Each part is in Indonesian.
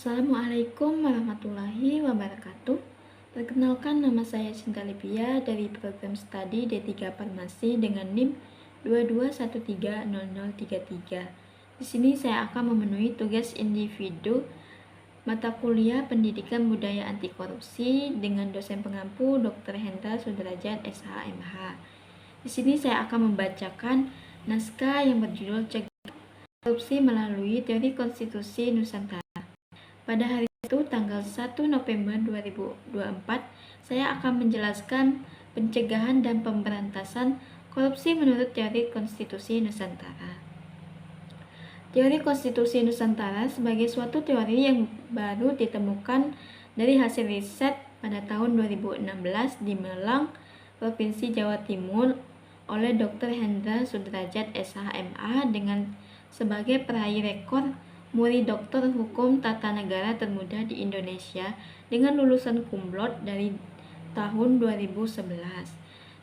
Assalamualaikum warahmatullahi wabarakatuh. Perkenalkan, nama saya Cinta Livia dari program studi D3 Farmasi dengan NIM 22130033. Di sini saya akan memenuhi tugas individu mata kuliah Pendidikan Budaya Anti Korupsi dengan dosen pengampu Dr. Hendra Sudrajat SH.MH. Di sini saya akan membacakan naskah yang berjudul Cegah Korupsi Melalui Teori Konstitusi Nusantara. Pada hari itu, tanggal 1 November 2024, saya akan menjelaskan pencegahan dan pemberantasan korupsi menurut teori konstitusi Nusantara. Teori konstitusi Nusantara sebagai suatu teori yang baru ditemukan dari hasil riset pada tahun 2016 di Malang, Provinsi Jawa Timur oleh Dr. Hendra Sudrajat SH.MA dengan sebagai peraih rekor muri Doktor Hukum Tata Negara termuda di Indonesia dengan lulusan cum laude dari tahun 2011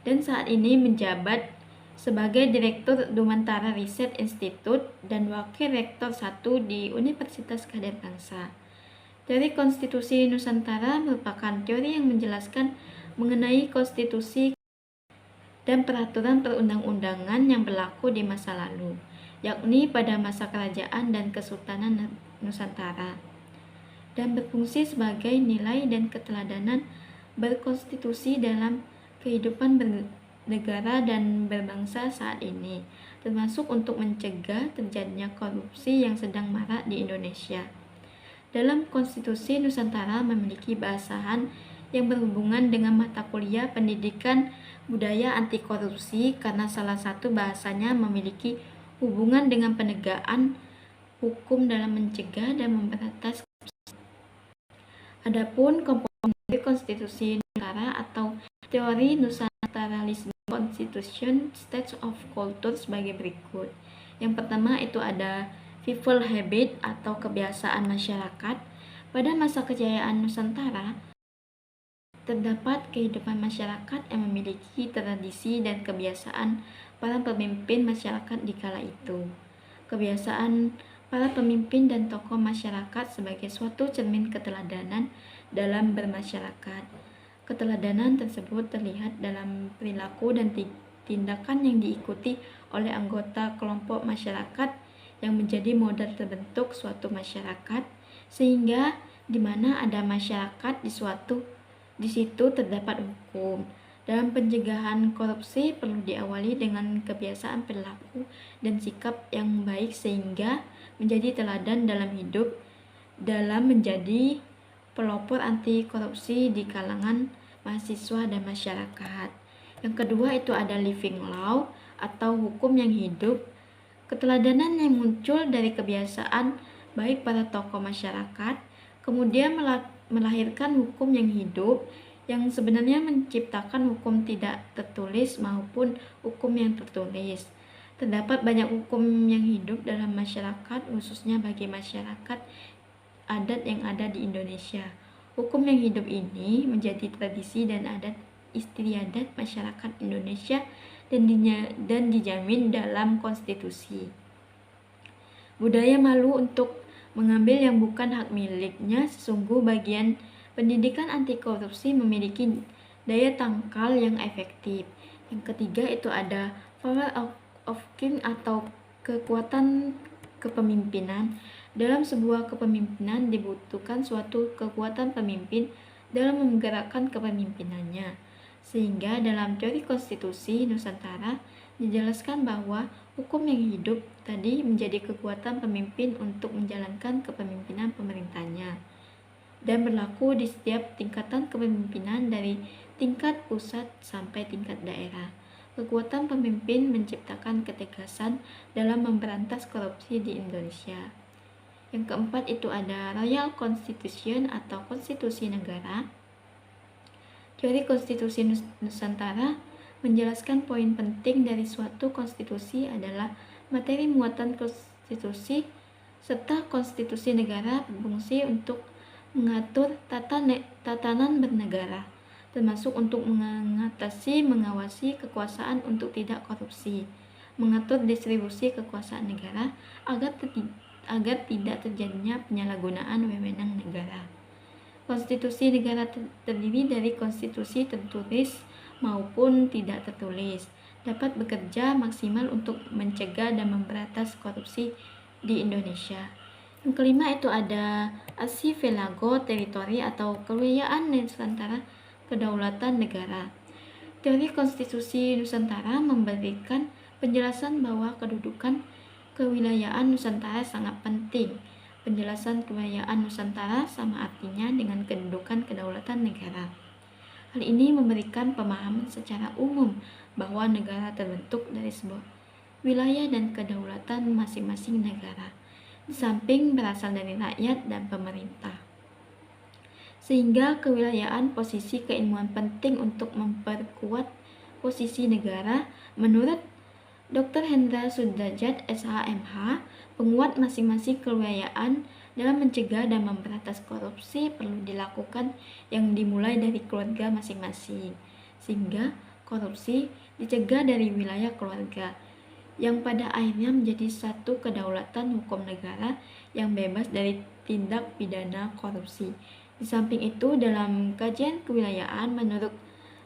dan saat ini menjabat sebagai Direktur Dumantara Riset Institute dan Wakil Rektor 1 di Universitas Gadjah Bangsa. Teori konstitusi Nusantara merupakan teori yang menjelaskan mengenai konstitusi dan peraturan perundang-undangan yang berlaku di masa lalu, yakni pada masa kerajaan dan kesultanan Nusantara, dan berfungsi sebagai nilai dan keteladanan berkonstitusi dalam kehidupan bernegara dan berbangsa saat ini, termasuk untuk mencegah terjadinya korupsi yang sedang marak di Indonesia. Dalam konstitusi Nusantara memiliki bahasan yang berhubungan dengan mata kuliah Pendidikan Budaya Anti Korupsi karena salah satu bahasanya memiliki hubungan dengan penegakan hukum dalam mencegah dan memberantas korupsi. Adapun komponen dari konstitusi Nusantara atau teori Nusantaralisme Constitution Stage of Culture sebagai berikut. Yang pertama itu ada people habit atau kebiasaan masyarakat. Pada masa kejayaan Nusantara terdapat kehidupan masyarakat yang memiliki tradisi dan kebiasaan para pemimpin masyarakat di kala itu. Kebiasaan para pemimpin dan tokoh masyarakat sebagai suatu cermin keteladanan dalam bermasyarakat. Keteladanan tersebut terlihat dalam perilaku dan tindakan yang diikuti oleh anggota kelompok masyarakat yang menjadi modal terbentuk suatu masyarakat, sehingga di mana ada masyarakat di situ terdapat hukum. Dalam pencegahan korupsi perlu diawali dengan kebiasaan perilaku dan sikap yang baik sehingga menjadi teladan dalam hidup dalam menjadi pelopor anti korupsi di kalangan mahasiswa dan masyarakat. Yang kedua itu ada living law atau hukum yang hidup. Keteladanan yang muncul dari kebiasaan baik para tokoh masyarakat kemudian melahirkan hukum yang hidup yang sebenarnya menciptakan hukum tidak tertulis maupun hukum yang tertulis. Terdapat banyak hukum yang hidup dalam masyarakat, khususnya bagi masyarakat adat yang ada di Indonesia. Hukum yang hidup ini menjadi tradisi dan adat istiadat masyarakat Indonesia dan dijamin dalam konstitusi. Budaya malu untuk mengambil yang bukan hak miliknya. Sesungguh bagian pendidikan anti korupsi memiliki daya tangkal yang efektif. Yang ketiga itu ada power of king atau kekuatan kepemimpinan. Dalam sebuah kepemimpinan dibutuhkan suatu kekuatan pemimpin dalam menggerakkan kepemimpinannya. Sehingga dalam teori konstitusi Nusantara dijelaskan bahwa hukum yang hidup tadi menjadi kekuatan pemimpin untuk menjalankan kepemimpinan pemerintahnya dan berlaku di setiap tingkatan kepemimpinan dari tingkat pusat sampai tingkat daerah. Kekuatan pemimpin menciptakan ketegasan dalam memberantas korupsi di Indonesia. Yang keempat itu ada Royal Constitution atau konstitusi negara. Teori konstitusi Nusantara menjelaskan poin penting dari suatu konstitusi adalah materi muatan konstitusi serta konstitusi negara berfungsi untuk mengatur tatanan bernegara, termasuk untuk mengawasi kekuasaan untuk tidak korupsi, mengatur distribusi kekuasaan negara agar agar tidak terjadinya penyalahgunaan wewenang negara. Konstitusi negara terdiri dari konstitusi tertulis maupun tidak tertulis, dapat bekerja maksimal untuk mencegah dan memberantas korupsi di Indonesia. Yang kelima itu ada archipelago teritori atau kewilayahan Nusantara kedaulatan negara. Teori konstitusi Nusantara memberikan penjelasan bahwa kedudukan kewilayahan Nusantara sangat penting. Penjelasan kewilayahan Nusantara sama artinya dengan kedudukan kedaulatan negara. Hal ini memberikan pemahaman secara umum bahwa negara terbentuk dari sebuah wilayah dan kedaulatan masing-masing negara, di samping berasal dari rakyat dan pemerintah. Sehingga kewilayahan posisi keilmuan penting untuk memperkuat posisi negara. Menurut Dr. Hendra Sudrajat, SHMH, penguat masing-masing kewilayahan dalam mencegah dan memberantas korupsi perlu dilakukan yang dimulai dari keluarga masing-masing, sehingga korupsi dicegah dari wilayah keluarga, yang pada akhirnya menjadi satu kedaulatan hukum negara yang bebas dari tindak pidana korupsi. Di samping itu, dalam kajian kewilayahan menurut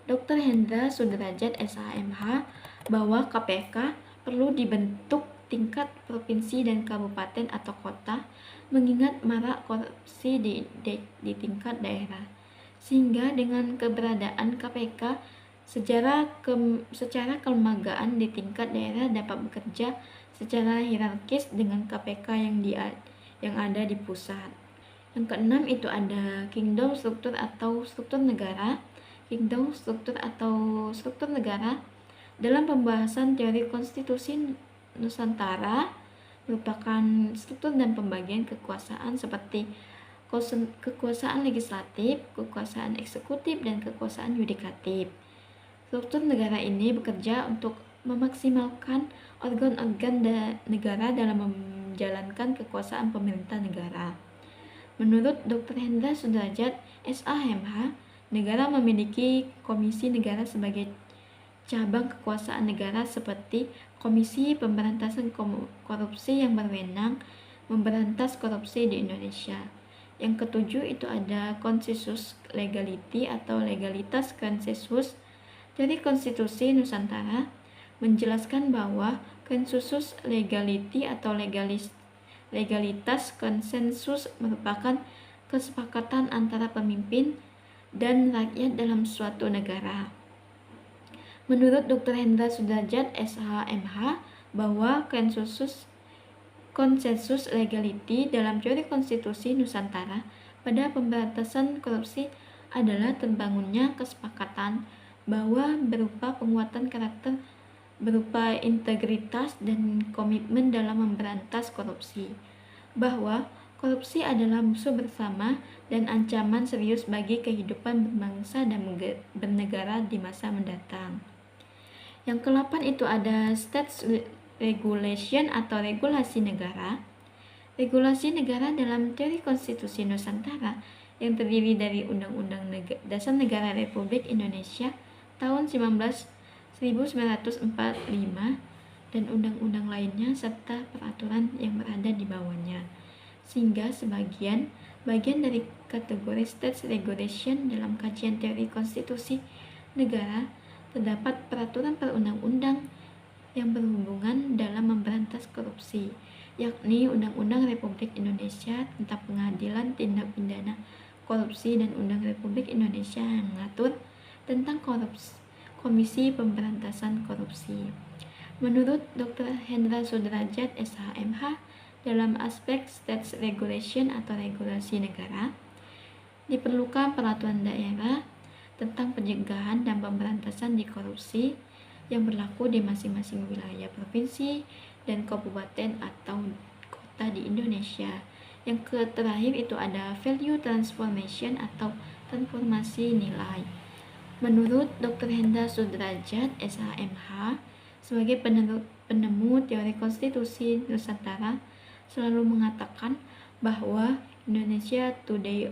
Dr. Hendra Sudrajat, SHMH, bahwa KPK perlu dibentuk tingkat provinsi dan kabupaten atau kota, mengingat marak korupsi di tingkat daerah. Sehingga dengan keberadaan KPK, secara kelembagaan di tingkat daerah dapat bekerja secara hierarkis dengan KPK yang ada di pusat. Yang keenam itu ada kingdom struktur atau struktur negara. Kingdom struktur atau struktur negara dalam pembahasan teori konstitusi Nusantara merupakan struktur dan pembagian kekuasaan seperti kekuasaan legislatif, kekuasaan eksekutif, dan kekuasaan yudikatif. Struktur negara ini bekerja untuk memaksimalkan organ-organ negara dalam menjalankan kekuasaan pemerintah negara. Menurut Dr. Hendra Sudrajat, SHMH, negara memiliki komisi negara sebagai cabang kekuasaan negara seperti Komisi Pemberantasan Korupsi yang berwenang memberantas korupsi di Indonesia. Yang ketujuh itu ada konsensus legality atau legalitas konsensus dari Konstitusi Nusantara menjelaskan bahwa konsensus legality atau legalitas konsensus merupakan kesepakatan antara pemimpin dan rakyat dalam suatu negara. Menurut Dr. Hendra Sudrajat, SHMH, bahwa konsensus legality dalam teori konstitusi Nusantara pada pemberantasan korupsi adalah terbangunnya kesepakatan bahwa berupa penguatan karakter, berupa integritas dan komitmen dalam memberantas korupsi, bahwa korupsi adalah musuh bersama dan ancaman serius bagi kehidupan berbangsa dan bernegara di masa mendatang. Yang ke-8 itu ada state regulation atau regulasi negara. Regulasi negara dalam teori konstitusi Nusantara yang terdiri dari Undang-Undang Dasar Negara Republik Indonesia tahun 1945 dan undang-undang lainnya serta peraturan yang berada di bawahnya. Sehingga bagian dari kategori state regulation dalam kajian teori konstitusi negara terdapat peraturan perundang-undang yang berhubungan dalam memberantas korupsi, yakni Undang-Undang Republik Indonesia tentang Pengadilan Tindak Pidana Korupsi dan Undang-Undang Republik Indonesia yang mengatur tentang Komisi Pemberantasan Korupsi. Menurut Dr. Hendra Sudrajat, SHMH, dalam aspek state regulation atau regulasi negara, diperlukan peraturan daerah tentang pencegahan dan pemberantasan di korupsi yang berlaku di masing-masing wilayah provinsi dan kabupaten atau kota di Indonesia. Yang terakhir itu ada value transformation atau transformasi nilai. Menurut Dr. Hendra Sudrajat, SHMH, sebagai penemu teori konstitusi Nusantara, selalu mengatakan bahwa Indonesia today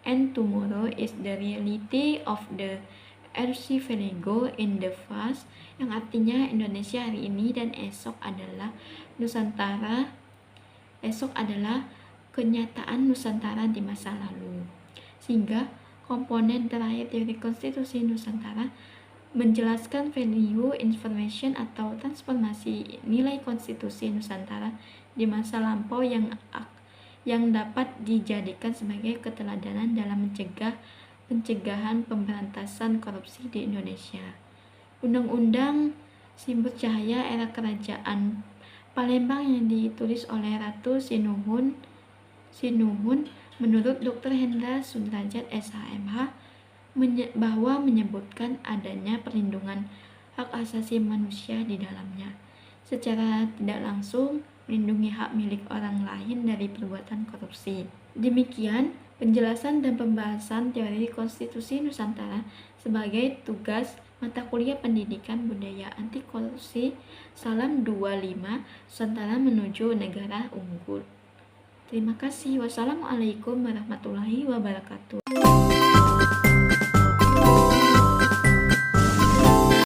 and tomorrow is the reality of the archipelago in the past, yang artinya Indonesia hari ini dan esok adalah Nusantara esok adalah kenyataan Nusantara di masa lalu. Sehingga komponen terakhir teori konstitusi Nusantara menjelaskan value information atau transformasi nilai konstitusi Nusantara di masa lampau yang dapat dijadikan sebagai keteladanan dalam pencegahan pemberantasan korupsi di Indonesia. Undang-Undang Simbut Cahaya era Kerajaan Palembang yang ditulis oleh Ratu Sinuhun menurut Dr. Hendra Sudrajat SHMH bahwa menyebutkan adanya perlindungan hak asasi manusia di dalamnya, secara tidak langsung melindungi hak milik orang lain dari perbuatan korupsi. Demikian penjelasan dan pembahasan teori konstitusi Nusantara sebagai tugas mata kuliah pendidikan budaya anti korupsi Salam 25 Nusantara menuju negara unggul. Terima kasih. Wassalamualaikum warahmatullahi wabarakatuh.